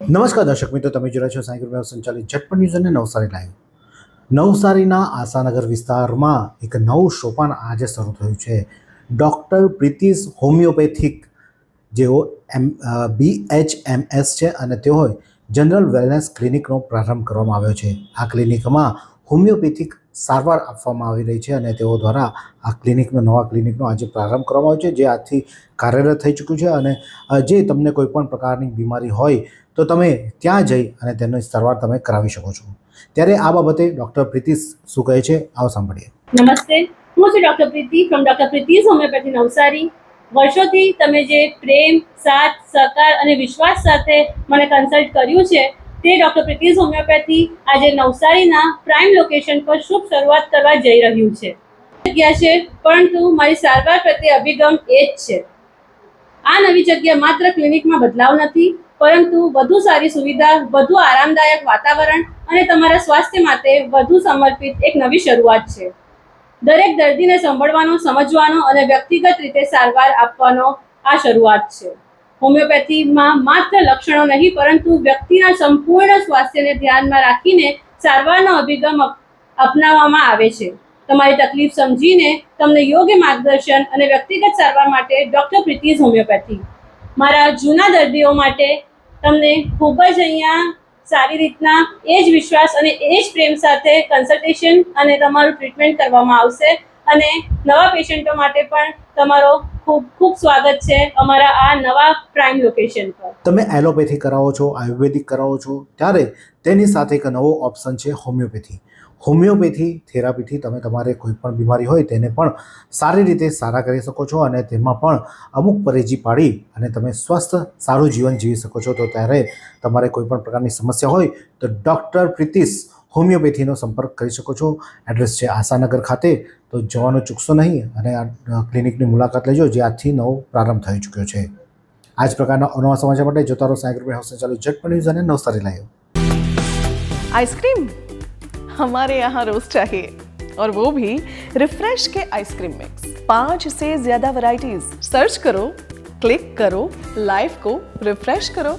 નમસ્કાર દર્શક મિત્રો, તમે જોઈ રહ્યા છો સાંઈ ગ્રુપ સંચાલિત ઝટપટ ન્યૂઝ અને નવસારી લાઈવ. નવસારીના આશાનગર વિસ્તારમાં એક નવું સોપાન આજે શરૂ થયું છે. ડૉક્ટર પ્રીતિશ હોમિયોપેથિક, જેઓ BHMS છે અને તેઓ જનરલ વેલનેસ ક્લિનિકનો પ્રારંભ કરવામાં આવ્યો છે. આ ક્લિનિકમાં હોમિયોપેથિક સારવાર આપવામાં આવી રહી છે અને તેઓ દ્વારા આ નવા ક્લિનિકનો આજે પ્રારંભ કરવામાં આવ્યો છે, જે આજથી કાર્યરત થઈ ચૂક્યું છે. અને જે તમને કોઈ પણ પ્રકારની બીમારી હોય તો તમે ત્યાં જઈ અને તેની સારવાર તમે કરાવી શકો છો. ત્યારે આ બાબતે ડૉક્ટર પ્રીતિશ શું કહે છે, આવો સાંભળીએ. નમસ્તે, હું છું doctor Preeti from doctor Preetish homeopathy Navsari. વર્ષોથી તમે જે પ્રેમ, સાથ, સહકાર અને વિશ્વાસ સાથે મને કન્સલ્ટ કર્યું છે, તે ડૉક્ટર પ્રીતિશ હોમિયોપેથી આજે નવસારીના પ્રાઇમ લોકેશન પર શુભ શરૂઆત કરવા જઈ રહ્યું છે. જગ્યા છે, પરંતુ મારી સારવાર પ્રત્યે અભિગમ એ જ છે. આ નવી જગ્યા માત્ર ક્લિનિકમાં બદલાવ નથી, પરંતુ વધુ સારી સુવિધા, વધુ આરામદાયક વાતાવરણ અને તમારા સ્વાસ્થ્ય માટે વધુ સમર્પિત એક નવી શરૂઆત છે. દરેક દર્દીને સંભાળવાનો, સમજવાનો અને વ્યક્તિગત રીતે સારવાર આપવાનો આ શરૂઆત છે. હોમિયોપેથીમાં માત્ર લક્ષણો નહીં, પરંતુ વ્યક્તિના સંપૂર્ણ સ્વાસ્થ્યને ધ્યાનમાં રાખીને સારવારનો અભિગમ અપનાવવામાં આવે છે. તમારી તકલીફ સમજીને તમને યોગ્ય માર્ગદર્શન અને વ્યક્તિગત સારવાર માટે ડૉક્ટર પ્રીતિશ હોમિયોપેથી. મારા જૂના દર્દીઓ માટે તમને ખૂબ જ અહીંયા સારી રીતના એ જ વિશ્વાસ અને એ જ પ્રેમ સાથે કન્સલ્ટેશન અને તમારું ટ્રીટમેન્ટ કરવામાં આવશે. અને નવા પેશન્ટો માટે પણ તમારો ખૂબ ખૂબ સ્વાગત છે અમારા આ નવા પ્રાઇમ લોકેશન પર. તમે એલોપેથી કરાવો છો, આયુર્વેદિક કરાવો છો, ત્યારે તેની સાથે એક નવો ઓપ્શન છે હોમિયોપેથી. હોમિયોપેથી થેરાપીથી તમે તમારે કોઈ પણ બીમારી હોય તેને પણ સારી રીતે સારા કરી શકો છો અને તેમાં પણ અમુક પરેજી પાડી અને તમે સ્વસ્થ સારું જીવન જીવી શકો છો. તો ત્યારે તમારે કોઈ પણ પ્રકારની સમસ્યા હોય તો ડૉક્ટર પ્રીતિશ હોમિયોપેથીનો સંપર્ક કરી શકો છો. એડ્રેસ છે આશાનગર ખાતે, તો જવાનું ચૂકશો નહીં અને આ ક્લિનિકની મુલાકાત લેજો, જે આજથી નવો પ્રારંભ થઈ ચૂક્યો છે. આ જ પ્રકારના અનવા સમાચાર માટે જોતા રહો સાંઈ ગ્રુપ સંચાલિત ઝટપટ ન્યૂઝ અને નવસારી લાઈવ. आइसक्रीम हमारे यहाँ रोज चाहिए, और वो भी रिफ्रेश के आइसक्रीम मिक्स. 5 से ज्यादा वैरायटीज. सर्च करो, क्लिक करो, लाइफ को रिफ्रेश करो.